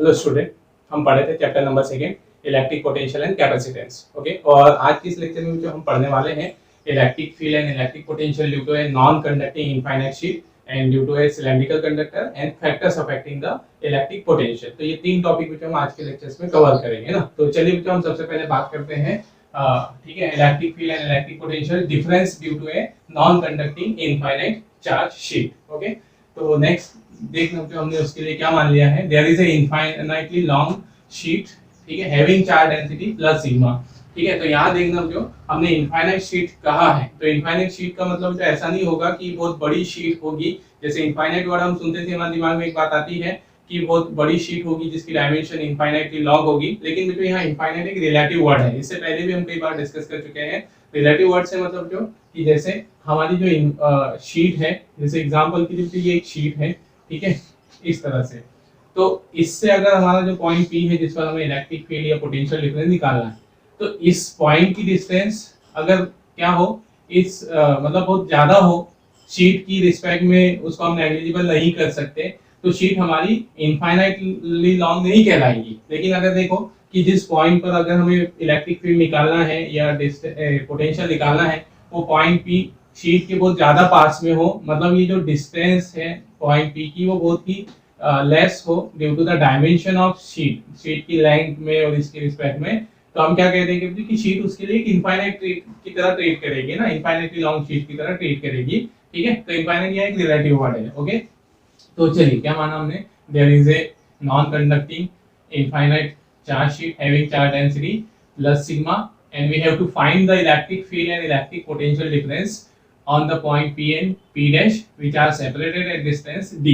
Hello student, हम पढ़े थे chapter number 2 electric potential and capacitance. Okay, और आज की इस लेक्चर में जो हम पढ़ने वाले हैं electric field and electric potential due to a non conducting infinite sheet and due to a cylindrical conductor and factors affecting the electric potential. तो ये तीन टॉपिक जो हम आज के लेक्चर्स में कवर करेंगे ना। तो चलिए बच्चों, हम सबसे पहले बात करते हैं ठीक है, electric field and electric potential difference due to a non conducting infinite charge sheet. Okay, तो नेक्स्ट देखना कि हमने उसके लिए क्या मान लिया है, there is a infinitely long sheet, ठीक है, having charge density plus sigma. ठीक है, तो यहाँ देखना जो हमने इनफाइनाइट शीट कहा है, तो इनफाइनाइट शीट का मतलब तो ऐसा नहीं होगा कि बहुत बड़ी शीट होगी। जैसे इनफाइनाइट वर्ड हम सुनते थे, हमारे दिमाग में एक बात आती है कि बहुत बड़ी शीट होगी जिसकी डायमेंशन इनफाइनाइटली लॉन्ग होगी, लेकिन जो यहाँ इनफाइनाइट एक रिलेटिव वर्ड है। इससे पहले भी हम कई बार डिस्कस कर चुके हैं। रिलेटिव वर्ड से मतलब जो कि जैसे हमारी जो शीट है, जैसे एग्जांपल के लिए ये एक शीट है, ठीक है, इस तरह से। तो इससे अगर हमारा जो पॉइंट P है जिस पर हमें इलेक्ट्रिक फील्ड या पोटेंशियल डिफरेंस निकालना है, तो इस पॉइंट की डिस्टेंस अगर क्या हो, इस मतलब बहुत ज्यादा हो शीट की रिस्पेक्ट में, उसको हम नेग्लिजिबल नहीं कर सकते, तो शीट हमारी इनफाइनाइटली लॉन्ग नहीं कहलाएगी। लेकिन अगर देखो कि जिस पॉइंट पर अगर हमें इलेक्ट्रिक फील्ड निकालना है या पोटेंशियल निकालना है, वो पॉइंट P शीट के बहुत ज्यादा पास में हो, मतलब ये जो डिस्टेंस है पॉइंट P की वो बहुत ही लेस हो due to the dimension of sheet की लेंथ में और इसके रिस्पेक्ट में, तो हम क्या कहते हैं कि शीट उसके लिए इनफाइनाइट की तरह ट्रीट करेगी ना, इनफाइनाइटली लॉन्ग शीट की तरह ट्रीट करेगी। ठीक है, तो इनफाइनाइट यह एक रिलेटिव वर्ड है। ओके, तो चलिए क्या माना हमने, there is a non conducting infinite charge sheet having charge density plus sigma and we have to find the electric field and electric potential difference on the point P and P dash which are separated at distance D।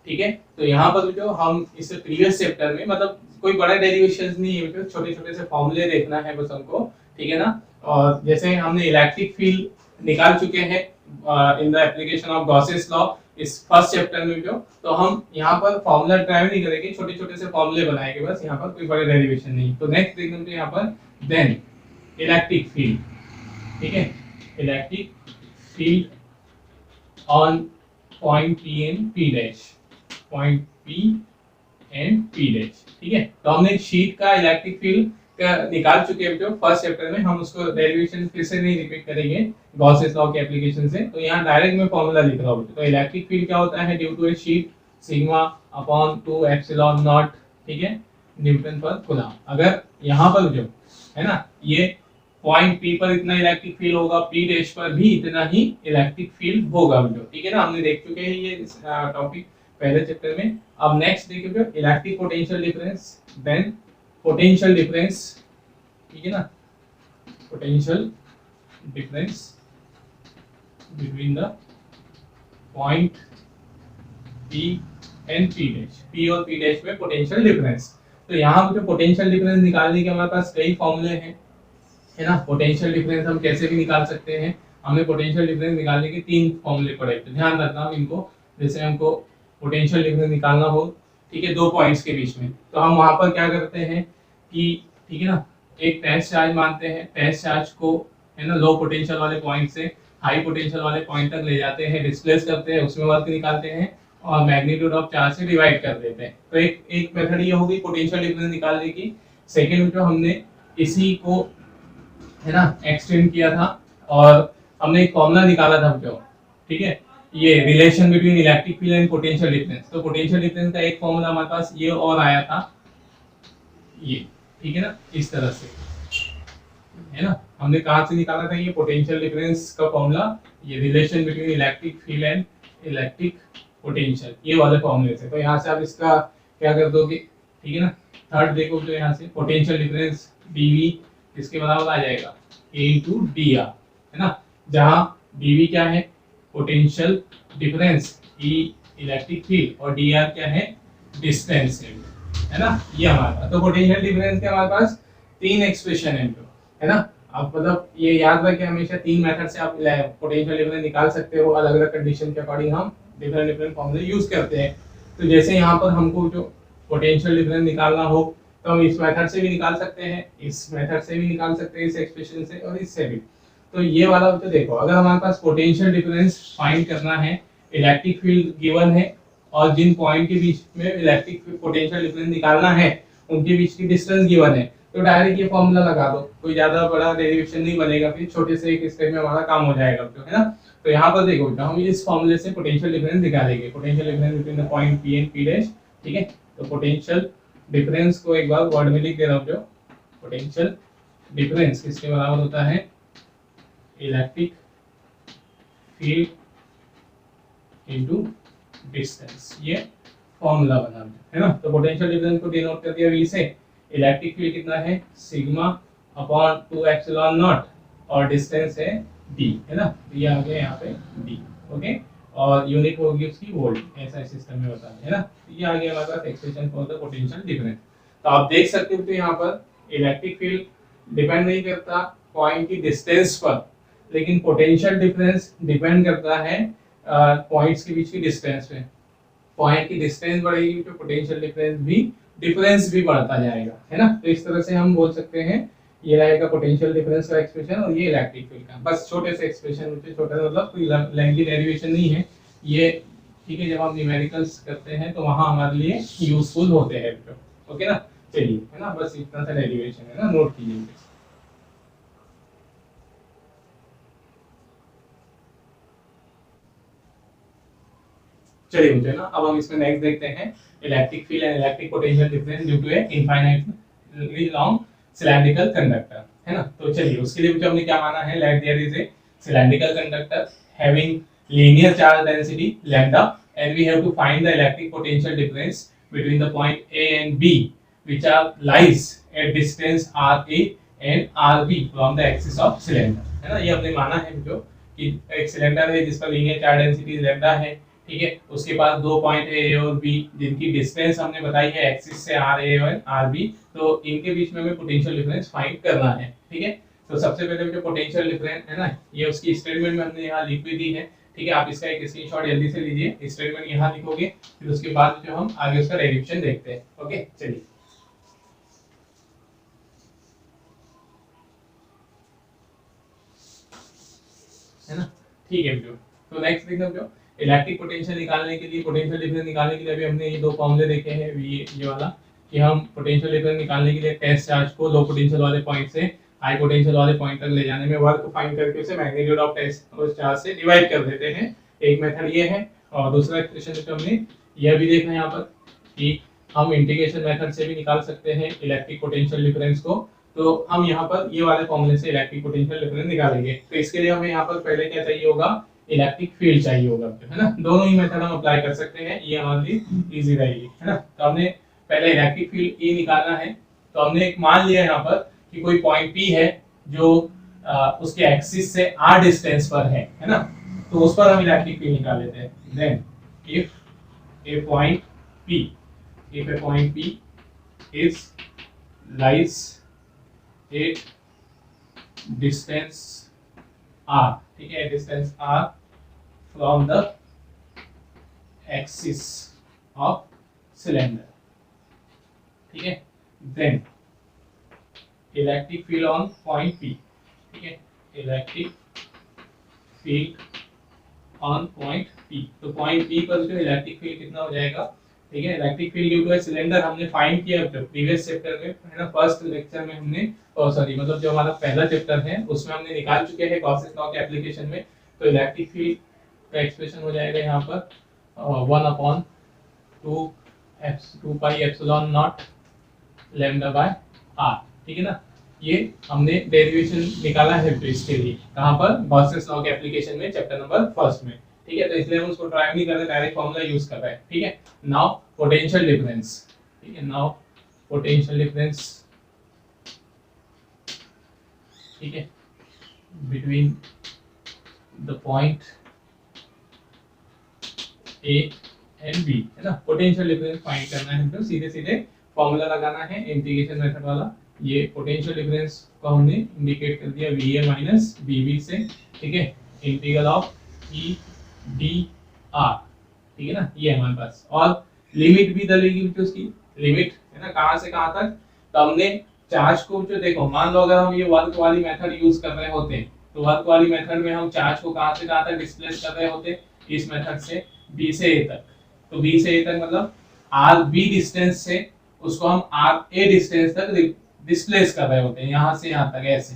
ठीक है, तो यहाँ पर जो हम इस previous chapter में, मतलब कोई बड़ा डेरिवेशंस नहीं है, छोटे छोटे से फॉर्मूले देखना है बस हमको, ठीक है ना। और जैसे हमने इलेक्ट्रिक फील्ड निकाल चुके हैं in the application of Gauss's law इस फर्स्ट चैप्टर में जो, तो हम यहाँ पर फॉर्मूला ट्राई नहीं करेंगे, छोटे छोटे से फॉर्मूले बनाएंगे बस, यहाँ पर कोई बड़े डेरिवेशन नहीं। तो नेक्स्ट देखते हैं यहाँ पर देन इलेक्ट्रिक फील्ड, ठीक है, electric field on point P and P dash, point P and P dash. ठीक है, तो हमने शीट का इलेक्ट्रिक फील्ड का निकाल चुके हैं जो फर्स्ट चैप्टर में, हम उसको डेरिवेशन फिर से नहीं रिपीट करेंगे गॉसेस लॉ के एप्लीकेशन से। तो यहाँ डायरेक्ट मैं फॉर्मूला लिख रहा हूँ। तो इलेक्ट्रिक फील्ड क्या होता है, due to a sheet sigma upon 2 epsilon nought, ठीक है, न्यूटन पर कूलम। अगर यहाँ पर जो है ना, ये पॉइंट P पर इतना इलेक्ट्रिक फील्ड होगा, P डैश पर भी इतना ही इलेक्ट्रिक फील्ड होगा जो, ठीक है ना। हमने देख चुके हैं ये टॉपिक पहले चैप्टर में। अब नेक्स्ट देखिए electric potential difference, then potential difference, ठीक है ना, potential difference between the point P and P dash, P और P डैश में पोटेंशियल डिफरेंस। तो यहाँ पर जो पोटेंशियल डिफरेंस निकालने के हमारे पास कई फॉर्मूले हैं, है ना। पोटेंशियल डिफरेंस हम कैसे भी निकाल सकते हैं, हमने पोटेंशियल डिफरेंस निकालने के 3 फॉर्मूले पढ़े, तो ध्यान रखना इनको। जैसे हमको पोटेंशियल डिफरेंस निकालना हो, ठीक है, 2 पॉइंट्स के बीच में, तो हम वहां पर क्या करते हैं कि, ठीक है ना, एक टेस्ट चार्ज मानते हैं, टेस्ट चार्ज को, है ना, लो पोटेंशियल वाले पॉइंट से हाई पोटेंशियल वाले पॉइंट तक ले जाते हैं, डिस्प्लेस करते हैं, उसमें वर्क निकालते हैं और मैग्नीट्यूड ऑफ चार्ज से डिवाइड कर देते हैं। तो एक मेथड ये होगी पोटेंशियल डिफरेंस निकालने की। सेकेंड जो हमने इसी को, है ना, एक्सटेंड किया था और हमने एक फॉर्मूला निकाला था जो, ठीक है, ये relation between electric field and potential difference. तो पोटेंशियल डिफरेंस का एक फॉर्मूला हमारे पास ये और आया था, ये, ठीक है ना, इस तरह से, है ना। हमने कहाँ से निकाला था ये पोटेंशियल डिफरेंस का फॉर्मूला, ये relation between electric field and electric potential, ये वाले फॉर्मूले से। तो यहाँ से आप इसका क्या कर दोगे, ठीक है ना। थर्ड देखो जो यहाँ से पोटेंशियल डिफरेंस dV इसके बराबर आ जाएगा A into dr, है ना, जहाँ dV क्या है, potential difference, E electric field और dr क्या है, डिस्टेंस है ना, ये हमारे पास। तो पोटेंशियल डिफरेंस के हमारे पास 3 एक्सप्रेशन है ना। आप मतलब ये याद रखें हमेशा, 3 मेथड से आप पोटेंशियल डिफरेंस निकाल सकते हो, अलग अलग कंडीशन के अकॉर्डिंग हम डिफरेंट डिफरेंट फॉर्मूले यूज करते हैं। तो जैसे यहाँ पर हमको जो पोटेंशियल डिफरेंस निकालना हो, तो हम इस मेथड से भी निकाल सकते हैं, इस मेथड से भी निकाल सकते हैं, इस एक्सप्रेशन से और इससे भी। तो ये वाला तो देखो, अगर हमारे पास पोटेंशियल डिफरेंस फाइंड करना है, इलेक्ट्रिक फील्ड गिवन है और जिन पॉइंट के बीच में इलेक्ट्रिक पोटेंशियल डिफरेंस निकालना है उनके बीच की डिस्टेंस गिवन है, तो डायरेक्ट ये फॉर्मूला लगा दो, कोई ज्यादा बड़ा डेरिवेशन नहीं बनेगा, फिर छोटे से एक स्टेप में हमारा काम हो जाएगा, तो है ना। तो यहाँ पर देखो बेटा हम इस फॉर्मूले से पोटेंशियल डिफरेंस निकालेंगे, potential difference between the point P and P dash, ठीक है। तो पोटेंशियल डिफरेंस को एक बार वर्ड में लिख दे रहा हूँ, जो पोटेंशियल डिफरेंस किसके बराबर होता है, इलेक्ट्रिक फील्ड इनटू डिस्टेंस, ये फॉर्मूला बना है ना। तो पोटेंशियल डिफरेंस को डिनोट कर दिया v से, इलेक्ट्रिक फील्ड कितना है सिग्मा अपॉन 2 एप्सिलॉन नॉट और डिस्टेंस है d, है ना। तो ये आ गया यहाँ पे d, ओके। और यूनिट होगी उसकी वोल्ट, ऐसा सिस्टम में होता है ना। तो ये आ गया हमारे पास expression for the potential difference. तो आप देख सकते हो कि यहाँ पर इलेक्ट्रिक फील्ड डिपेंड नहीं करता पॉइंट की डिस्टेंस पर, लेकिन पोटेंशियल डिफरेंस डिपेंड करता है पॉइंट्स के बीच की डिस्टेंस पे। पॉइंट की डिस्टेंस बढ़ेगी तो पोटेंशियल डिफरेंस भी बढ़ता जाएगा, है ना। तो इस तरह से हम बोल सकते हैं ये रहेगा पोटेंशियल डिफरेंस का एक्सप्रेशन और ये इलेक्ट्रिक फील्ड का, बस छोटे से एक्सप्रेशन, छोटा मतलब कोई लेंथी डेरिवेशन नहीं है ये, ठीक है। जब हम न्यूमेरिकल्स करते हैं तो वहां हमारे लिए यूजफुल होते हैं, ओके ना। चलिए, है ना, बस इतना सा डेरिवेशन है ना, नोट कीजिए। चलिए मुझे ना, अब हम इसमें नेक्स्ट देखते हैं, electric field and electric potential difference due to a infinitely long cylindrical conductor, है ना। तो चलिए उसके लिए हमने क्या माना है, let there is a cylindrical conductor having linear charge density lambda and we have to find the electric potential difference between the point A and B which are lies at distance RA and RB from the axis of cylinder, है ना। ये हमने माना है जो कि एक cylinder है जिसका लीनियर चार्ज डेंसिटी लैम्डा है, ठीक है। उसके पास दो पॉइंट है ए और बी जिनकी डिस्टेंस हमने बताई है एक्सिस से आर ए और आर बी, तो इनके बीच में हमें पोटेंशियल डिफरेंस फाइंड करना है, ठीक है। तो सबसे पहले जो पोटेंशियल डिफरेंस है ना, ये उसकी स्टेटमेंट में हमने यहाँ लिख भी दी है, ठीक है। आप इसका एक स्क्रीनशॉट जल्दी से लीजिए, स्टेटमेंट यहाँ लिखोगे, फिर उसके बाद जो हम आगे उसका डेरिवेशन देखते हैं, ओके। चलिए है ना, ठीक है बेटा। तो नेक्स्ट देखते हैं जो इलेक्ट्रिक पोटेंशियल निकालने के लिए, पोटेंशियल डिफरेंस निकालने के लिए अभी हमने ये दो फॉर्मूले देखे हैं, ये वाला कि हम पोटेंशियल डिफरेंस निकालने के लिए टेस्ट चार्ज को लो पोटेंशियल वाले पॉइंट से हाई पोटेंशियल वाले पॉइंट तक ले जाने में वर्क फाइंड करके उसे मैग्नीट्यूड ऑफ टेस्ट उस चार्ज से डिवाइड कर देते हैं। एक मेथड ये है, और दूसरा एक्सप्रेशन जो हमने यह भी देखा है यहाँ पर कि हम इंटीग्रेशन मेथड से भी निकाल सकते हैं इलेक्ट्रिक पोटेंशियल डिफरेंस को। तो हम यहाँ पर ये वाले फॉर्मूले से इलेक्ट्रिक पोटेंशियल डिफरेंस निकालेंगे। तो इसके लिए हमें यहाँ पर पहले क्या चाहिए होगा, इलेक्ट्रिक फील्ड चाहिए होगा, है ना। दोनों ही मेथड हम अप्लाई कर सकते हैं, ये हमारे लिए इजी रहेगी, है ना। तो हमने पहले इलेक्ट्रिक फील्ड ई निकालना है, तो हमने एक मान लिया यहाँ पर कि कोई पॉइंट पी है जो उसके एक्सिस से आर डिस्टेंस पर है ना। तो उस पर हम इलेक्ट्रिक फील्ड निकाल लेते हैं। Then if a point P is lies at distance r, ठीक है, distance r from the axis of cylinder, ठीक है। Then electric field on point P, ठीक है, electric field on point P। तो पॉइंट P पर जो इलेक्ट्रिक फील्ड कितना हो जाएगा, ठीक है। Electric field due to a cylinder हमने फाइंड किया प्रीवियस चैप्टर में, है ना। फर्स्ट लेक्चर में हमने, सॉरी मतलब जो हमारा पहला चैप्टर है उसमें हमने निकाल चुके हैं गॉसेस लॉ के एप्लीकेशन में। तो इलेक्ट्रिक फील्ड का एक्सप्रेशन हो जाएगा यहाँ पर 1/2 pi epsilon not lambda bye r, ठीक है ना। ये हमने डेरिवेशन निकाला है तो इसके लिए कहाँ पर, गॉसेस लॉ के एप्लीकेशन में चैप्टर नंबर फर्स्ट में, ठीक है। तो इसलिए हम उसको ट्राई नहीं कर रहे, डायरेक्ट फॉर्मूला यूज कर रहे हैं, ठीक है। नाउ पोटेंशियल डिफरेंस, ठीक है, नाउ पोटेंशियल डिफरेंस, ठीक है, between the point A and B, है ना। पोटेंशियल डिफरेंस फाइंड करना है, तो सीधे सीधे फॉर्मूला लगाना है इंटीग्रेशन मेथड वाला। ये पोटेंशियल डिफरेंस को हमने इंडिकेट कर दिया VA माइनस BB से, ठीक है, integral of E D r, ठीक है ना। ये हमारे पास, और लिमिट भी डलेगी उसकी, लिमिट है ना, कहाँ से कहाँ तक। तो हमने चार्ज को जो देखो, मान लो अगर हम ये वर्क वाली मेथड यूज कर रहे होते तो वर्क वाली मेथड में हम चार्ज को कहाँ से कहाँ तक डिस्प्लेस कर रहे होते, इस मेथड से B से A तक, तो बी से ए तक मतलब आर बी डिस्टेंस से उसको हम आर ए डिस्टेंस तक डिस्प्लेस कर रहे होते हैं, यहाँ से यहाँ तक ऐसे।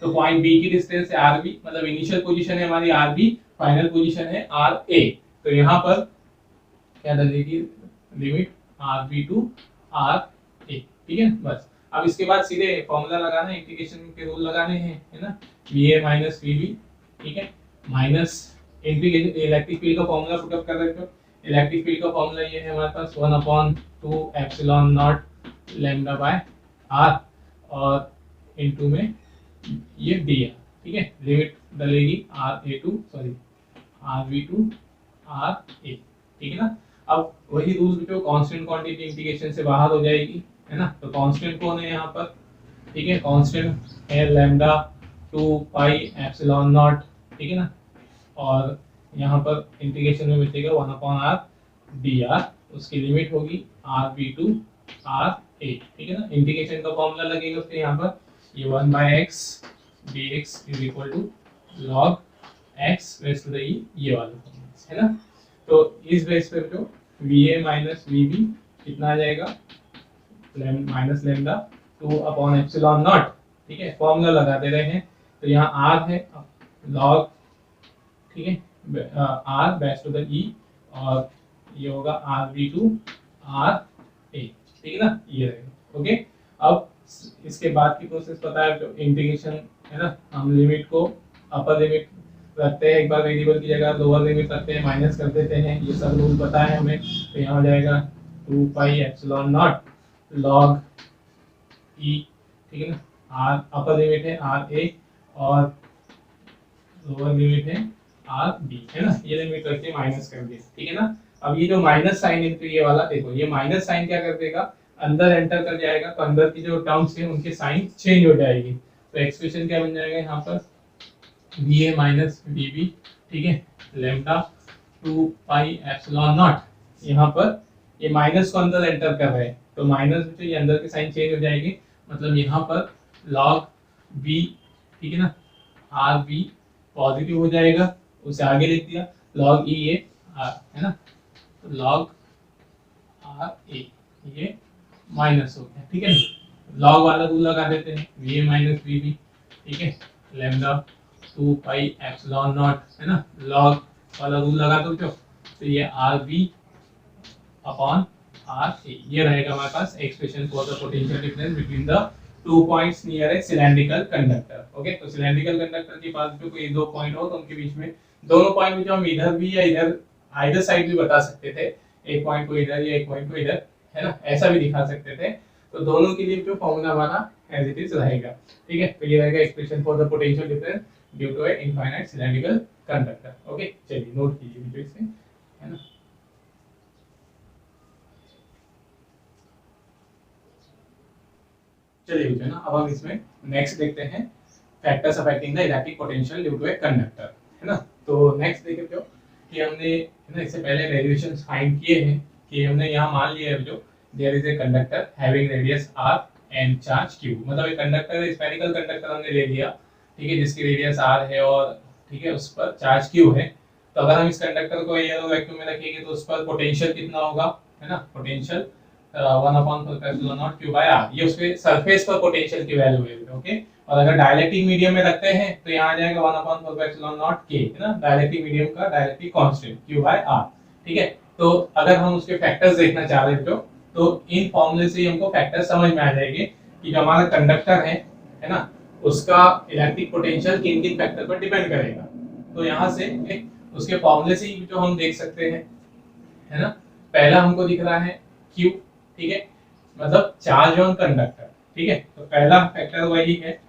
तो पॉइंट बी की डिस्टेंस है आर बी, मतलब इनिशियल पोजीशन है हमारी आर बी, फाइनल पोजीशन है आर ए। तो यहाँ पर क्या डलेगी, limit r b to r a, ठीक है। बस अब इसके बाद सीधे फॉर्मूला लगाना है, इंटीग्रेशन के रूल लगाने हैं, है ना, V A minus V B, ठीक है, माइनस इंटीग्रेशन इलेक्ट्रिक फील्ड का फॉर्मूला पुटअप कर रहे हो। इलेक्ट्रिक फील्ड का फॉर्मूला ये है हमारे पास 1/2 epsilon not lambda by r, और इनटू में ये डी आर, ठीक है। लिमिट डलेगी r a to sorry r v to r a, ठीक है ना। अब वही रूल जो कांस्टेंट क्वांटिटी इंटीग्रेशन से बाहर हो जाएगी, है ना। तो कांस्टेंट कौन है यहाँ पर, ठीक है, कांस्टेंट है लैम्डा 2 पाई एप्सिलॉन नॉट, ठीक है ना। और यहाँ पर इंटीग्रेशन में बचेगा 1/r dr, उसकी लिमिट होगी are b to r a, ठीक है ना। इंटीग्रेशन का फॉर्मूला लगेगा उसके यहाँ पर, ये 1/x dx is equal to log x raise to the e, ये वाला फॉर्मूला है ना। तो इस बेस पर जो V A minus V B कितना आ जाएगा, माइनस लैम्डा 2 एप्सिलॉन नॉट, ठीक है। फॉर्मूला लगा दे रहे हैं, तो यहाँ आर है लॉग, ठीक है, आर बेस टू द ई, और ये होगा are b to r a, ठीक है ना, ये रहेगा। ओके, अब इसके बाद की प्रोसेस पता है, जो इंटीग्रेशन है ना, हम लिमिट को अपर लिमिट रखते हैं एक बार वेरिएबल की जगह, लोअर लिमिट रखते हैं, माइनस कर देते हैं, ये सब रूल पता है हमें। तो यहाँ हो जाएगा 2 पाई एप्सिलॉन नॉट लॉग ई, ठीक है ना, आर अपर लिमिट है आर ए और लोअर लिमिट है आर बी, है ना। ये लिमिट रख के माइनस कर दिया, ठीक है ना। अब ये जो माइनस साइन इनटू ये वाला देखो, ये माइनस साइन क्या कर देगा, अंदर एंटर कर जाएगा, तो अंदर की जो टर्म्स है उनके साइन चेंज हो जाएगी। तो एक्सप्रेशन क्या बन जाएगा यहाँ पर, V A minus V B, ठीक है, लैम्डा 2 पाई एप्सिलॉन नॉट, यहाँ पर ये माइनस को अंदर एंटर कर रहे हैं, तो माइनस जो ये अंदर के साइन चेंज हो जाएगी, मतलब यहाँ पर लॉग बी, ठीक है ना, आर बी पॉजिटिव हो जाएगा, उसे आगे लिख दिया लॉग ई ए आर, है ना, तो लॉग आर ए ये माइनस हो गया, ठीक है ना। लॉग वाला रूल लगा देते हैं, V A minus V B, ठीक है, लैम्डा 2 पाई एप्सिलॉन नॉट, है ना, लॉग वाला रूल लगा दो जो, तो ये r b upon r a, ये रहेगा हमारे पास expression for the potential difference between the 2 points near a cylindrical conductor. Okay, तो सिलेंड्रिकल कंडक्टर के पास जो कोई दो पॉइंट हो, तो उनके बीच में दोनों पॉइंट में जो हम इधर भी या इधर आइदर साइड भी बता सकते थे, एक पॉइंट को इधर या एक पॉइंट को इधर, है ना, ऐसा भी दिखा सकते थे। तो दोनों के लिए जो फॉर्मूला हमारा एज इट इज रहेगा, ठीक है। तो ये रहेगा expression for the potential difference due to a infinite cylindrical conductor. Okay, चलिए नोट कीजिए वीडियो से, है ना। चलिए ना, अब हम इसमें नेक्स्ट देखते हैं factors affecting the electric potential due to a conductor, है ना। तो नेक्स्ट देखते हो कि हमने, है ना, इससे पहले डेरिवेशंस फाइंड किए हैं कि हमने यहाँ मान लिया है जो there is a conductor having radius R and charge Q, मतलब एक कंडक्टर स्फेरिकल कंडक्टर हमने ले लिया, ठीक है, जिसकी रेडियस आर है और ठीक है उस पर चार्ज क्यू है। तो अगर हम इस कंडक्टर को एयर वैक्यूम में रखेंगे तो उस पर पोटेंशियल कितना होगा, है ना, पोटेंशियल 1/4 q by r, ये उसके सरफेस पर पोटेंशियल की वैल्यू है। ओके, और अगर डाइलेक्ट्रिक मीडियम में रखते हैं तो यहाँ आ जाएगा 1/4 k, है ना, डाइलेक्ट्रिक मीडियम का dielectric constant q by r, ठीक है। तो अगर हम उसके फैक्टर्स देखना चाह रहे हो तो इन फॉर्मूले से हमको फैक्टर्स समझ में आ जाएंगे कि जो हमारा कंडक्टर है ना, उसका इलेक्ट्रिक पोटेंशियल किन किन फैक्टर पर डिपेंड करेगा। तो यहाँ से उसके फॉर्मूले से ही जो हम देख सकते हैं, है ना। पहला हमको दिख रहा है Q, ठीक है, मतलब चार्ज ऑन कंडक्टर, ठीक है। तो पहला फैक्टर वही है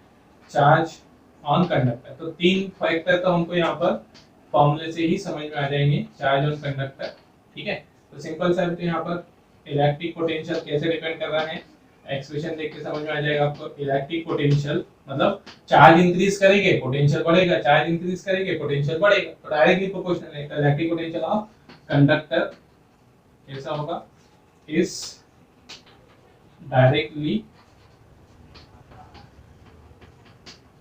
चार्ज ऑन कंडक्टर। तो तीन फैक्टर तो हमको यहाँ पर फॉर्मूले से ही समझ में आ जाएंगे, चार्ज ऑन कंडक्टर, ठीक है। तो सिंपल सा तो यहाँ पर इलेक्ट्रिक पोटेंशियल कैसे डिपेंड कर रहा है, एक्सप्रेशन देख के समझ में आ जाएगा आपको। इलेक्ट्रिक पोटेंशियल मतलब चार्ज इंक्रीज करेंगे पोटेंशियल बढ़ेगा, चार्ज इंक्रीज करेंगे पोटेंशियल बढ़ेगा, तो डायरेक्टली प्रोपोर्शनल है। इलेक्ट्रिक पोटेंशियल ऑफ कंडक्टर कैसा होगा, is directly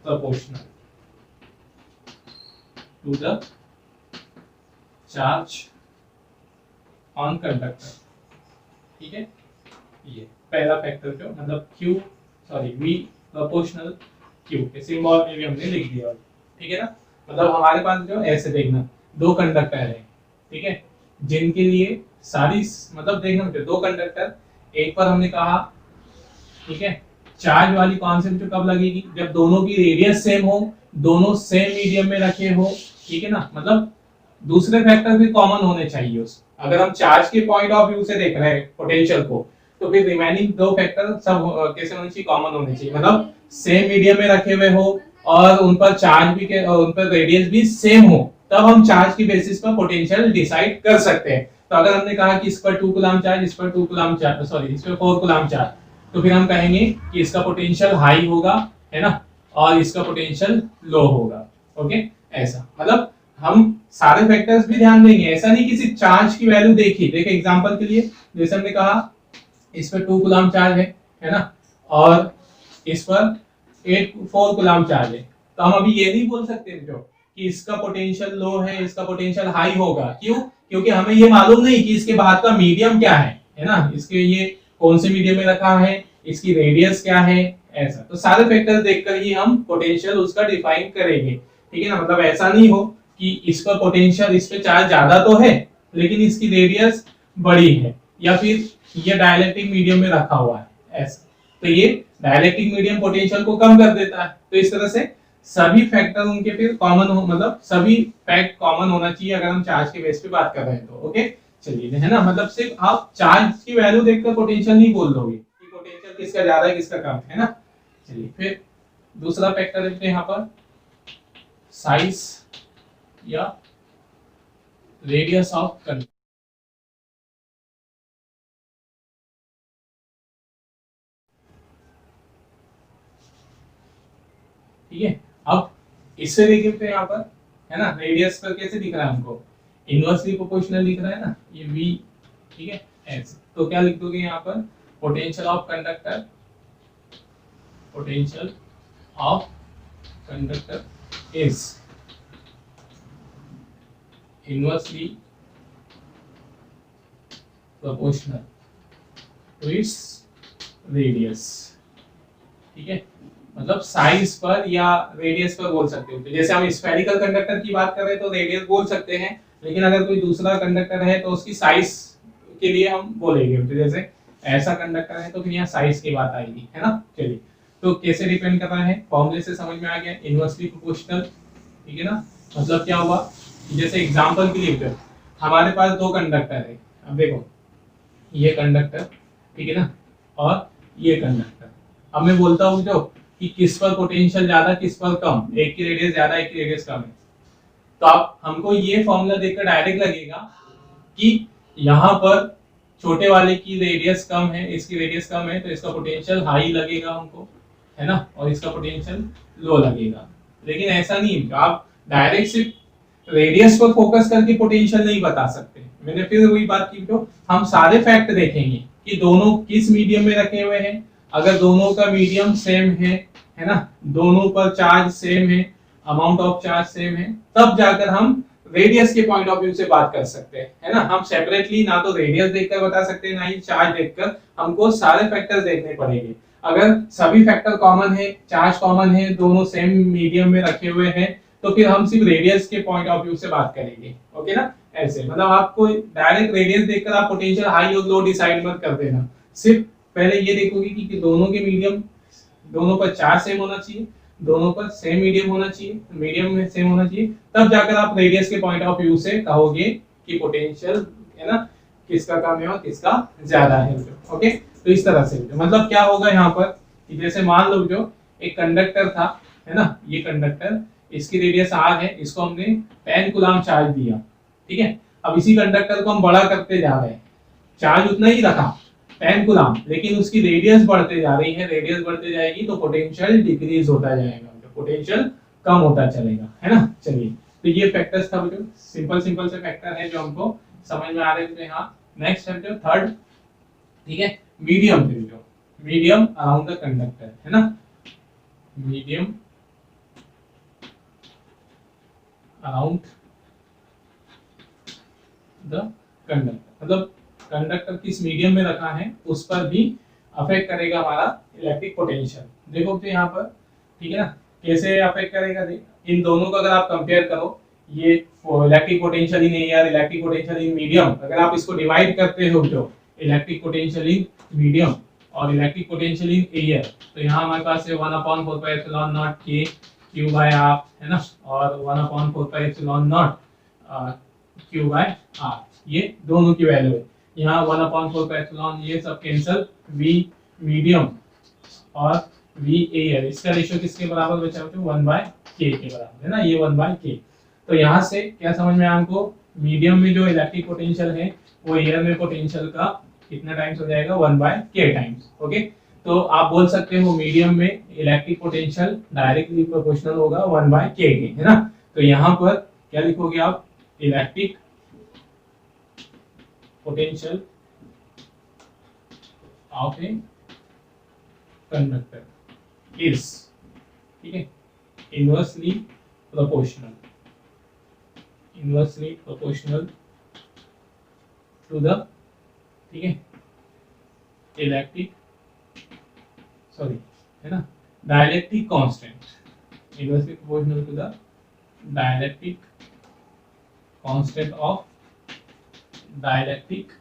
proportional to the charge on conductor, ठीक है। ये पहला फैक्टर जो मतलब Q sorry V proportional Q के सिंबल में भी हमने लिख दिया, ठीक है ना। मतलब हमारे पास जो ऐसे देखना दो कंडक्टर है, ठीक है, जिनके लिए सारी मतलब देखना मुझे दो कंडक्टर, एक पर हमने कहा, ठीक है, चार्ज वाली कॉन्सेप्ट जो कब लगेगी, जब दोनों की रेडियस सेम हो, दोनों सेम मीडियम में रखे हो, ठीक है ना। मतलब दूसरे फैक्टर भी कॉमन होने चाहिए उस, अगर हम चार्ज के पॉइंट ऑफ व्यू से देख रहे हैं पोटेंशियल को, तो फिर रिमेनिंग दो फैक्टर सब कैसे होने चाहिए, कॉमन होने चाहिए, मतलब सेम मीडियम में रखे हुए हो और उन पर चार्ज भी उन पर रेडियस भी सेम हो, तब हम चार्ज की बेसिस पर पोटेंशियल डिसाइड कर सकते हैं। तो अगर हमने कहा कि इस पर 2 कूलम चार्ज, इस पर 2 कूलम चार्ज, सॉरी इस पर 4 कूलम चार्ज, तो फिर हम कहेंगे कि इसका पोटेंशियल हाई होगा, है ना, और इसका पोटेंशियल लो होगा। ओके, ऐसा मतलब हम सारे फैक्टर्स भी ध्यान देंगे, ऐसा नहीं कि सिर्फ चार्ज की वैल्यू देखी। देखिए एग्जांपल के लिए जैसे हमने कहा इस पर 2 कूलम चार्ज है ना, और इस पर 4 कूलम चार्ज है, तो हम अभी ये नहीं बोल सकते जो कि इसका पोटेंशियल लो है, इसका पोटेंशियल हाई होगा। क्यों? क्योंकि हमें ये मालूम नहीं कि इसके बाहर का मीडियम क्या है ना, इसके ये कौन से मीडियम में रखा है, इसकी रेडियस क्या है, ऐसा। तो सारे फैक्टर्स देखकर ही हम पोटेंशियल उसका डिफाइन करेंगे, ठीक है ना। मतलब ऐसा नहीं हो कि इस पर पोटेंशियल, इस पे चार्ज ज्यादा तो है लेकिन इसकी रेडियस बड़ी है, या फिर ये डाइलेक्ट्रिक मीडियम में रखा हुआ है, ऐसा। तो ये डाइलेक्ट्रिक मीडियम पोटेंशियल को कम कर देता है। तो इस तरह से सभी फैक्टर उनके फिर कॉमन हो, मतलब सभी फैक्ट कॉमन होना चाहिए अगर हम चार्ज के बेस पे बात कर रहे हैं तो। ओके, चलिए, है ना, मतलब सिर्फ आप चार्ज की वैल्यू देखकर पोटेंशियल नहीं बोल दोगे कि पोटेंशियल किसका ज्यादा है किसका कम है ना। चलिए फिर दूसरा फैक्टर देखते हैं यहाँ पर, साइज या रेडियस ऑफ कंडक्टर। ठीक है, अब इससे देखते हैं यहाँ पर, है ना, रेडियस पर कैसे दिख रहा है हमको, इनवर्सली प्रोपोर्शनल दिख रहा है ना, ये v, ठीक है, ऐसे। तो क्या लिख दोगे यहाँ पर, potential of conductor, potential of conductor is inversely proportional to its radius, ठीक है। मतलब साइज पर या रेडियस पर बोल सकते हो। तो जैसे हम स्फेरिकल कंडक्टर की बात कर रहे हैं तो रेडियस बोल सकते हैं, लेकिन अगर कोई दूसरा कंडक्टर है तो उसकी साइज के लिए हम बोलेंगे। तो जैसे ऐसा कंडक्टर है तो फिर यहाँ साइज की बात आएगी, है ना। चलिए, तो कैसे डिपेंड कर रहा है, फॉर्मूले से समझ में आ गया, इनवर्सली प्रोपोर्शनल, ठीक है ना। मतलब क्या हुआ, जैसे एग्जांपल के लिए हमारे पास दो कंडक्टर है, अब देखो ये कंडक्टर, ठीक है ना, और ये कंडक्टर। अब मैं बोलता हूँ जो कि किस पर पोटेंशियल ज्यादा किस पर कम, एक की रेडियस ज्यादा एक की रेडियस कम है, तो आप हमको ये फॉर्मूला देखकर डायरेक्ट लगेगा कि यहाँ पर छोटे वाले की रेडियस कम है, इसकी रेडियस कम है, तो इसका पोटेंशियल हाई लगेगा हमको, है ना, और इसका पोटेंशियल लो लगेगा। लेकिन ऐसा नहीं, आप डायरेक्ट सिर्फ रेडियस पर फोकस करके पोटेंशियल नहीं बता सकते। मैंने फिर वही बात की, तो हम सारे फैक्ट देखेंगे कि दोनों किस मीडियम में रखे हुए हैं। अगर दोनों का मीडियम सेम है ना, दोनों पर चार्ज सेम है, अमाउंट ऑफ चार्ज सेम है, तब जाकर हम रेडियस के पॉइंट ऑफ व्यू से बात कर सकते हैं, है ना। हम सेपरेटली ना तो रेडियस देखकर बता सकते हैं ना ही चार्ज देखकर, हमको सारे फैक्टर्स देखने पड़ेंगे। अगर सभी फैक्टर कॉमन है, चार्ज कॉमन है, दोनों सेम मीडियम में रखे हुए हैं, तो फिर हम सिर्फ रेडियस के पॉइंट ऑफ व्यू से बात करेंगे। ओके ना, ऐसे मतलब आपको डायरेक्ट रेडियस देखकर आप पोटेंशियल हाई और लो डिसाइड मत कर देना। सिर्फ पहले ये देखोगे कि दोनों के मीडियम, दोनों पर चार्ज सेम होना चाहिए, दोनों पर सेम मीडियम होना चाहिए, मीडियम में सेम होना चाहिए, तब जाकर आप रेडियस के पॉइंट ऑफ व्यू से कहोगे कि पोटेंशियल, है ना, किसका कम है और किसका ज्यादा है। ओके, तो इस तरह से मतलब क्या होगा यहाँ पर कि जैसे मान लो जो एक कंडक्टर था, है ना, ये कंडक्टर, इसकी रेडियस r है, इसको हमने 10 कूलम चार्ज दिया, ठीक है। अब इसी कंडक्टर को हम बड़ा करते जा रहे हैं, चार्ज उतना ही रखा 10 कूलम, लेकिन उसकी रेडियस बढ़ते जा रही है, रेडियस बढ़ते जाएगी तो पोटेंशियल डिक्रीज होता जाएगा, पोटेंशियल कम होता चलेगा, है ना। चलिए, तो ये फैक्टर्स था जो सिंपल सिंपल से फैक्टर है जो हमको समझ में आ रहे थे। हाँ, नेक्स्ट है जो थर्ड, ठीक है, मीडियम, जो मीडियम अराउंड द कंडक्टर, है ना, मीडियम अराउंड द कंडक्टर, मतलब कंडक्टर किस मीडियम में रखा है उस पर भी अफेक्ट करेगा हमारा इलेक्ट्रिक पोटेंशियल। देखो तो यहाँ पर, ठीक है ना, कैसे अफेक्ट करेगा। इन दोनों को अगर आप कंपेयर करो, ये electric potential in air, electric potential in medium, अगर आप इसको डिवाइड करते हो तो इलेक्ट्रिक पोटेंशियल इन मीडियम और इलेक्ट्रिक पोटेंशियल इन एयर, तो यहाँ हमारे पास है 1/4πε0 k q/r, है ना, और 1/4πε0 q/r, ये दोनों की वैल्यू है। यहाँ 1/4πε ये सब कैंसल, v मीडियम और v एयर, इसका रेशियो किसके बराबर बचा बच्चों, 1/k के बराबर, है ना, ये 1/k। तो यहाँ से क्या समझ में आया हमको, मीडियम में जो इलेक्ट्रिक पोटेंशियल है वो एयर में पोटेंशियल का कितना टाइम्स हो जाएगा, 1/k टाइम्स। ओके, तो आप बोल सकते हो मीडियम में इलेक्ट्रिक पोटेंशियल डायरेक्टली प्रोपोर्शनल होगा 1/k के, है ना। तो यहाँ पर क्या लिखोगे आप, electric potential of a conductor is, ठीक है, इनवर्सली प्रोपोर्शनल टू द, ठीक है, इलेक्ट्रिक, सॉरी, है ना, dielectric constant, inversely proportional to the dielectric constant of dielectric,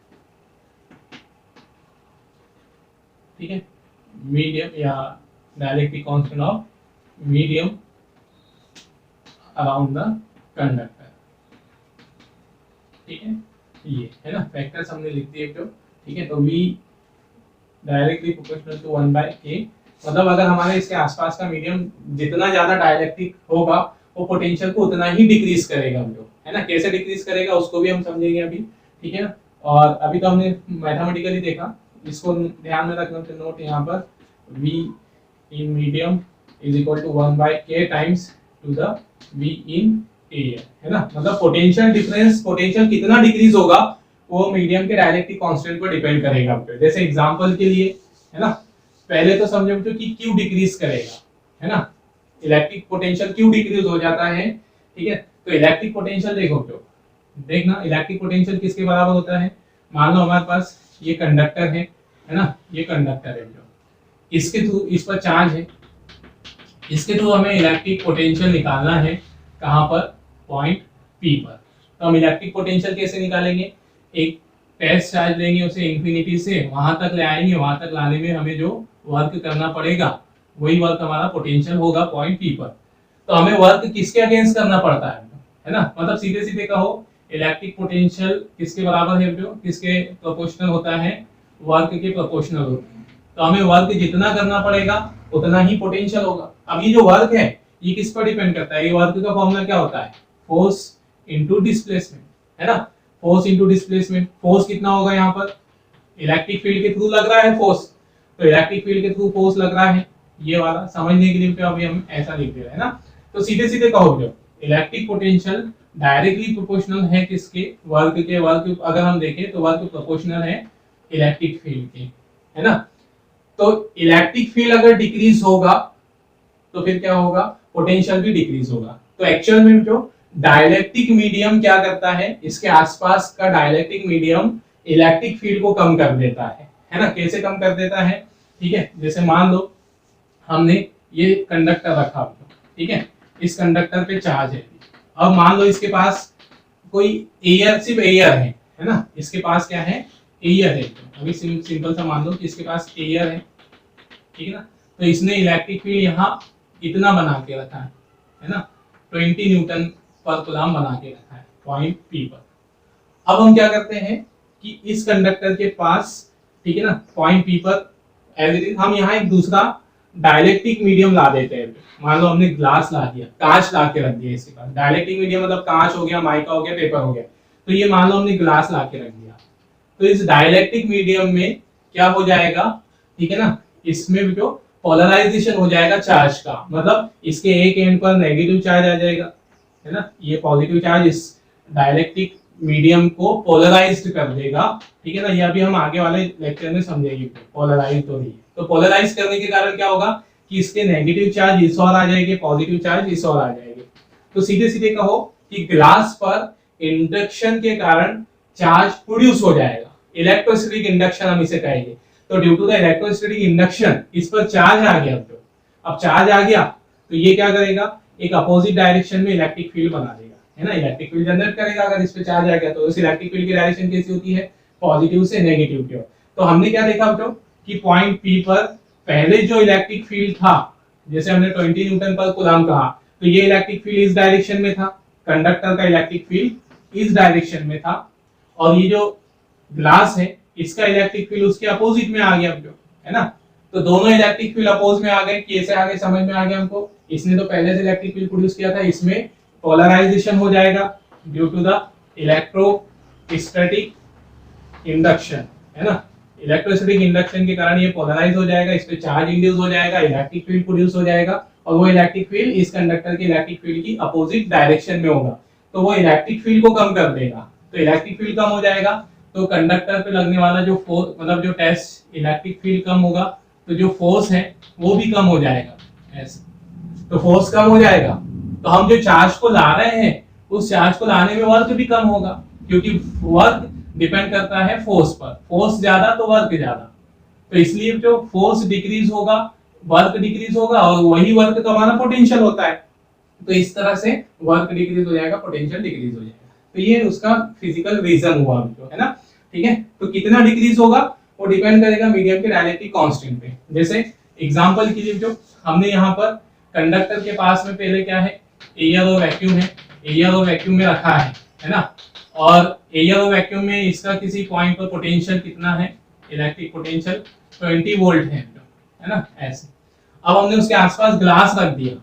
ठीक है, मीडियम, या dielectric constant of medium around the conductor, ठीक है, ये है ना, फैक्टर्स हमने लिख दिए तो, ठीक है। तो v directly proportional to 1/k, मतलब अगर हमारे इसके आसपास का मीडियम जितना ज्यादा डायलेक्ट्रिक होगा वो पोटेंशियल को उतना ही डिक्रीज करेगा हम लोग, है ना। कैसे डिक्रीज करेगा उसको भी हम समझेंगे अभी, ठीक है ना। और अभी तो हमने मैथमेटिकली देखा, इसको ध्यान में रखना, तो नोट यहाँ पर v in medium is equal to 1/k times to the v in air, है ना, मतलब पोटेंशियल डिफरेंस, पोटेंशियल कितना डिक्रीज होगा वो मीडियम के डायलेक्ट्रिक कांस्टेंट पर डिपेंड करेगा। जैसे एग्जांपल के लिए, है ना, पहले तो समझो कि क्यों डिक्रीज करेगा, है ना, इलेक्ट्रिक पोटेंशियल क्यों डिक्रीज हो जाता है, ठीक है। तो इलेक्ट्रिक पोटेंशियल देखो, तो देखना इलेक्ट्रिक पोटेंशियल किसके बराबर होता है। मान लो हमारे पास ये कंडक्टर है ना, ये कंडक्टर है, जो इसके थ्रू, इस पर चार्ज है, इसके थ्रू हमें इलेक्ट्रिक पोटेंशियल निकालना है, कहां पर, पॉइंट P पर। तो हम इलेक्ट्रिक पोटेंशियल कैसे निकालेंगे, एक टेस्ट चार्ज लेंगे, उसे इंफिनिटी से वहां तक ले आएंगे, वहां तक लाने में हमें जो वर्क करना पड़ेगा वही वर्क हमारा पोटेंशियल होगा पॉइंट P पर। तो हमें वर्क किसके अगेंस्ट करना पड़ता है ना, मतलब सीधे सीधे कहो इलेक्ट्रिक पोटेंशियल किसके बराबर है, जो किसके प्रोपोर्शनल होता है, वर्क के प्रोपोर्शनल होता है। तो हमें वर्क जितना करना पड़ेगा उतना ही पोटेंशियल होगा। अब ये जो वर्क है ये किस पर डिपेंड करता है, ये वर्क का फॉर्मूला क्या होता है, फोर्स इनटू डिस्प्लेसमेंट, है ना, फोर्स इनटू डिस्प्लेसमेंट। फोर्स कितना होगा, यहाँ पर इलेक्ट्रिक फील्ड के थ्रू लग रहा है फोर्स, तो इलेक्ट्रिक फील्ड के थ्रू फोर्स लग रहा है, ये वाला समझने के लिए तो अभी हम ऐसा लिख दे रहे हैं ना। तो सीधे सीधे कहो, जो इलेक्ट्रिक पोटेंशियल डायरेक्टली प्रोपोर्शनल है किसके, वर्क के, वर्क अगर हम देखें तो वर्क प्रोपोर्शनल है इलेक्ट्रिक फील्ड के, है ना। तो इलेक्ट्रिक फील्ड अगर डिक्रीज होगा तो फिर क्या होगा, पोटेंशियल भी डिक्रीज होगा। तो एक्चुअल में जो डाइलेक्ट्रिक मीडियम क्या करता है, इसके आसपास का डाइलेक्ट्रिक मीडियम इलेक्ट्रिक फील्ड को कम कर देता है ना। कैसे कम कर देता है, ठीक है, जैसे मान लो हमने ये कंडक्टर रखा, ठीक है, इस कंडक्टर पे चार्ज है, अब मान लो इसके पास कोई एयर, सिर्फ एयर है ना, इसके पास क्या है, एयर है। अभी सिंपल सा मान लो कि इसके पास एयर है, ठीक है ना। तो इसने इलेक्ट्रिक फील्ड यहाँ इतना बना के रखा है ना, 20 न्यूटन पर कूलम बना के रखा है पॉइंट P पर। अब हम क्या करते हैं कि इस कंडक्टर के पास, ठीक है ना, पॉइंट P पर एज इट इज हम यहाँ एक दूसरा डाइलेक्ट्रिक मीडियम ला देते हैं। मान लो हमने ग्लास ला दिया, कांच ला के रख दिया इसके पास, डाइलेक्ट्रिक मीडियम मतलब कांच हो गया, माइका हो गया, पेपर हो गया। तो ये मान लो हमने ग्लास ला के रख दिया, तो इस डाइलेक्ट्रिक मीडियम में क्या हो जाएगा, ठीक है ना, इसमें जो पोलराइजेशन हो जाएगा चार्ज का, मतलब इसके एक एंड पर नेगेटिव चार्ज आ जाएगा, है ना, ये पॉजिटिव चार्ज इस डाइलेक्ट्रिक मीडियम को पोलराइज्ड कर देगा, ठीक है ना। ये अभी हम आगे वाले लेक्चर में समझेंगे पोलराइज तो नहीं। तो पोलराइज करने के कारण क्या होगा कि इसके नेगेटिव चार्ज इस ओर आ जाएंगे, पॉजिटिव चार्ज इस ओर आ जाएंगे। तो सीधे सीधे कहो कि ग्लास पर इंडक्शन के कारण चार्ज प्रोड्यूस हो जाएगा, इलेक्ट्रोस्टैटिक इंडक्शन हम इसे कहेंगे। तो due to the electrostatic induction इस पर चार्ज आ गया, अब चार्ज आ गया तो ये क्या करेगा, एक अपोजिट डायरेक्शन में इलेक्ट्रिक फील्ड बना देगा, है ना, इलेक्ट्रिक फील्ड जनरेट करेगा। अगर इस पे चार्ज आ गया तो उस इलेक्ट्रिक फील्ड की डायरेक्शन कैसी होती है, पॉजिटिव से नेगेटिव की ओर। तो हमने क्या देखा बच्चों कि पॉइंट पी पर पहले जो इलेक्ट्रिक फील्ड था, जैसे हमने 20 न्यूटन पर कूलम्ब कहा, तो ये इलेक्ट्रिक फील्ड इस डायरेक्शन में था, कंडक्टर का इलेक्ट्रिक फील्ड इस डायरेक्शन में था, और ये जो ग्लास है इसका इलेक्ट्रिक फील्ड उसके अपोजिट में आ गया, है ना। तो दोनों इलेक्ट्रिक फील्ड अपोज में आ गए, कैसे आ गए समझ में आ गया हमको। इसने तो पहले से इलेक्ट्रिक फील्ड प्रोड्यूस किया था, इसमें पोलराइजेशन हो जाएगा due to the electrostatic induction, है ना। इलेक्ट्रोस्टैटिक इंडक्शन के कारण ये पोलराइज हो जाएगा, इस पे चार्ज इंड्यूस हो जाएगा, इलेक्ट्रिक फील्ड प्रोड्यूस हो जाएगा, और वो इलेक्ट्रिक फील्ड इस कंडक्टर के इलेक्ट्रिक फील्ड की अपोजिट डायरेक्शन में होगा, तो वो इलेक्ट्रिक फील्ड को कम कर देगा। तो इलेक्ट्रिक फील्ड कम हो जाएगा तो कंडक्टर पे लगने वाला जो फोर्स, मतलब जो टेस्ट इलेक्ट्रिक फील्ड कम होगा तो जो फोर्स है वो भी कम हो जाएगा, ऐसे। तो फोर्स कम हो जाएगा तो हम जो चार्ज को ला रहे हैं उस चार्ज को लाने में वर्क भी कम होगा, क्योंकि वर्क डिपेंड करता है फोर्स पर, फोर्स ज्यादा तो वर्क ज्यादा। तो इसलिए जो फोर्स डिक्रीज होगा वर्क डिक्रीज होगा, और वही वर्क तो हमारा पोटेंशियल होता है। तो इस तरह से वर्क डिक्रीज हो जाएगा, पोटेंशियल डिक्रीज हो जाएगा। तो ये उसका फिजिकल रीजन हुआ, है ना, ठीक है। तो कितना डिक्रीज होगा वो डिपेंड करेगा मीडियम के डायलेक्ट्रिक कांस्टेंट पे। जैसे एग्जांपल के लिए जो हमने यहाँ पर कंडक्टर के पास में पहले क्या है, एयर और वैक्यूम है, एयर और वैक्यूम में रखा है ना, और एयर और वैक्यूम में इसका किसी पॉइंट पर पोटेंशियल कितना है, इलेक्ट्रिक पोटेंशियल 20 वोल्ट है ना, ऐसे। अब हमने उसके आसपास ग्लास रख दिया,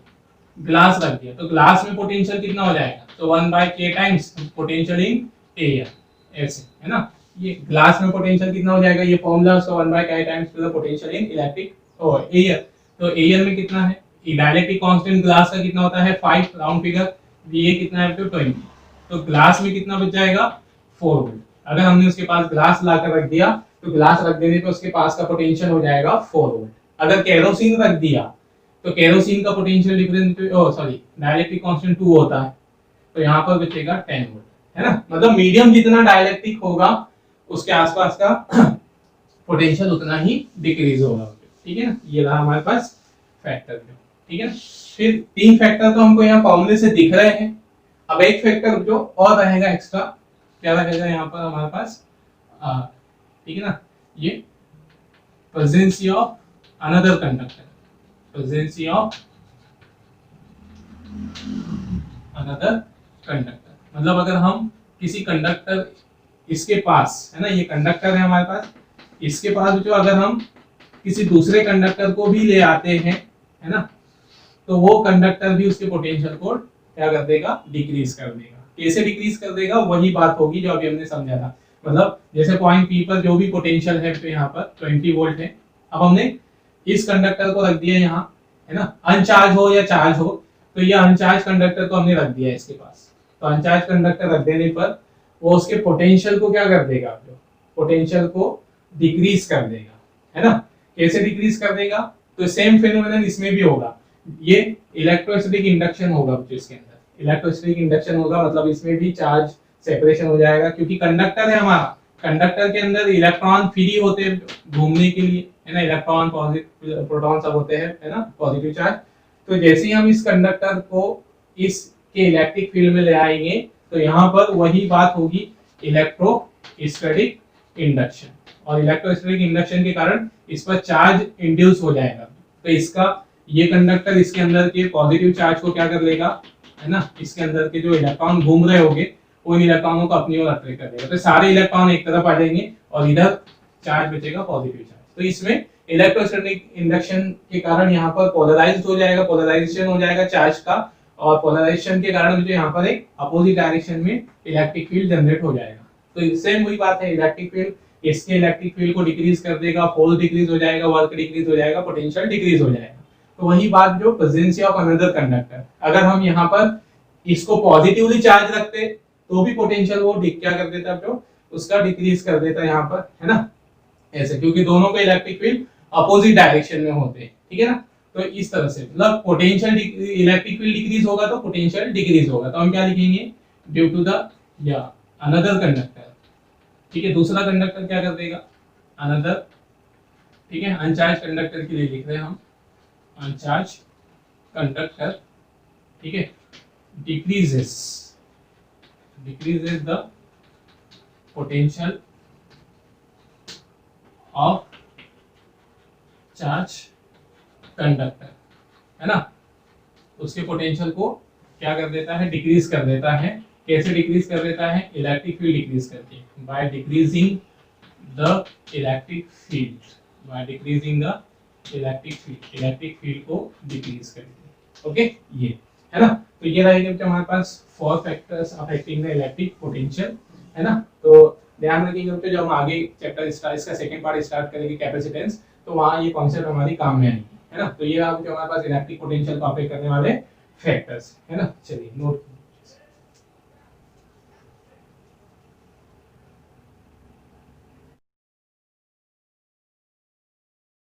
ग्लास रख दिया तो ग्लास में पोटेंशियल कितना हो जाएगा, तो 1/k times potential in air, ऐसे, है ना। ये ग्लास में पोटेंशियल कितना हो जाएगा, ये फॉर्मूला उसका 1/k times the potential in electric और एयर। तो एयर में कितना है, डायलेक्ट्रिक कांस्टेंट ग्लास का कितना होता है 5 राउंड फिगर, ये कितना है तो 20। तो ग्लास में कितना बच जाएगा 4 वोल्ट। अगर हमने उसके पास ग्लास लाकर रख दिया तो ग्लास रख देने पे उसके पास का पोटेंशियल हो जाएगा 4 वोल्ट। अगर केरोसिन रख दिया तो केरोसिन का पोटेंशियल डिफरेंस डायलेक्ट्रिक कांस्टेंट 2 होता है, तो यहाँ पर बचेगा 10 वोल्ट, है ना। मतलब मीडियम जितना डायलेक्ट्रिक होगा उसके आसपास का पोटेंशियल उतना ही डिक्रीज होगा, ठीक है ना। ये रहा हमारे पास फैक्टर, ठीक है ना। फिर 3 फैक्टर तो हमको यहाँ फॉर्मूले से दिख रहे हैं। अब एक फैक्टर जो और रहेगा एक्स्ट्रा, क्या रहेगा यहाँ पर हमारे पास, ठीक है ना, ये presence of another conductor, presence of another conductor. मतलब अगर हम किसी कंडक्टर इसके पास, है ना, ये कंडक्टर है हमारे पास, इसके पास जो अगर हम किसी दूसरे कंडक्टर को भी ले आते हैं, है ना, तो वो कंडक्टर भी उसके पोटेंशियल को क्या कर देगा, डिक्रीज कर देगा। कैसे डिक्रीज कर देगा, वही बात होगी जो अभी हमने समझा था। मतलब जैसे पॉइंट पी पर जो भी पोटेंशियल है तो यहाँ पर 20 वोल्ट है। अब हमने इस कंडक्टर को रख दिया यहाँ, है ना, अनचार्ज हो या चार्ज हो, तो ये अनचार्ज कंडक्टर को हमने रख दिया इसके पास। तो अनचार्ज कंडक्टर रख देने पर वो उसके पोटेंशियल को क्या कर देगा, पोटेंशियल को डिक्रीज कर देगा, है ना। कैसे डिक्रीज कर देगा, तो सेम फिनोमेनन इसमें भी होगा। ये इलेक्ट्रोस्टैटिक इंडक्शन होगा इसके अंदर, इलेक्ट्रोस्टैटिक इंडक्शन होगा, मतलब इसमें भी चार्ज सेपरेशन हो जाएगा, क्योंकि कंडक्टर है हमारा, कंडक्टर के अंदर इलेक्ट्रॉन फ्री होते हैं घूमने के लिए, है ना, इलेक्ट्रॉन पॉजिटिव प्रोटॉन सब होते हैं, है ना, पॉजिटिव चार्ज। तो जैसे ही हम इस कंडक्टर को इसके इलेक्ट्रिक फील्ड में ले आएंगे तो यहाँ पर वही बात होगी, इलेक्ट्रोस्टैटिक इंडक्शन, और इलेक्ट्रोस्टैटिक इंडक्शन के कारण इस पर चार्ज इंड्यूस हो जाएगा। तो इसका ये कंडक्टर इसके अंदर के पॉजिटिव चार्ज को क्या कर लेगा, है ना, इसके अंदर के जो इलेक्ट्रॉन घूम रहे होंगे उन इलेक्ट्रॉनों को अपनी ओर अट्रैक्ट कर देगा। तो सारे इलेक्ट्रॉन एक तरफ आ जाएंगे और इधर चार्ज बचेगा पॉजिटिव चार्ज। तो इसमें इलेक्ट्रोस्टैटिक इंडक्शन के कारण यहाँ पर पोलराइज्ड हो जाएगा, पोलराइजेशन हो जाएगा चार्ज का, और पोलराइजेशन के कारण जो यहाँ पर एक अपोजिट डायरेक्शन में इलेक्ट्रिक फील्ड जनरेट हो जाएगा। तो सेम वही बात है, इलेक्ट्रिक फील्ड इसके इलेक्ट्रिक फील्ड को डिक्रीज कर देगा, फोर्स डिक्रीज हो जाएगा, वर्क डिक्रीज हो जाएगा, पोटेंशियल डिक्रीज हो जाएगा। तो वही बात जो प्रेजेंस ऑफ अनदर कंडक्टर, अगर हम यहाँ पर इसको पॉजिटिवली चार्ज रखते तो भी पोटेंशियल वो क्या कर देता है, जो उसका डिक्रीज कर देता है यहाँ पर, है ना, ऐसे, क्योंकि दोनों के इलेक्ट्रिक फील्ड अपोजिट डायरेक्शन में होते हैं, ठीक है ना। तो इस तरह से मतलब पोटेंशियल इलेक्ट्रिक फील्ड डिक्रीज होगा तो पोटेंशियल डिक्रीज होगा। तो हम क्या लिखेंगे, due to the another conductor, ठीक है, दूसरा कंडक्टर क्या कर देगा, अनदर, ठीक है, अनचार्ज कंडक्टर के लिए लिख रहे हैं हम, अनचार्ज कंडक्टर, ठीक है, decreases the potential of charge conductor, है ना, उसके पोटेंशियल को क्या कर देता है, डिक्रीज कर देता है। कैसे डिक्रीज कर देता है, इलेक्ट्रिक फील्ड डिक्रीज करके, by decreasing the electric field, by decreasing the electric field को डिक्रीज करके। ओके, ये है ना, तो ये रहेगा कि हमारे पास 4 factors affecting the electric potential, है ना। तो ध्यान रखेंगे कि जब हम आगे चैप्टर स्टार्ट, इसका सेकंड पार्ट स्टार्ट करेंगे कैपेसिटेंस, तो वहां ये कॉन्सेप्ट हमारी काम में आएगी, है ना। तो ये आप जो हमारे पास इलेक्ट्रिक पोटेंशियल को अफेक्ट करने वाले फैक्टर्स, है ना। चलिए नोट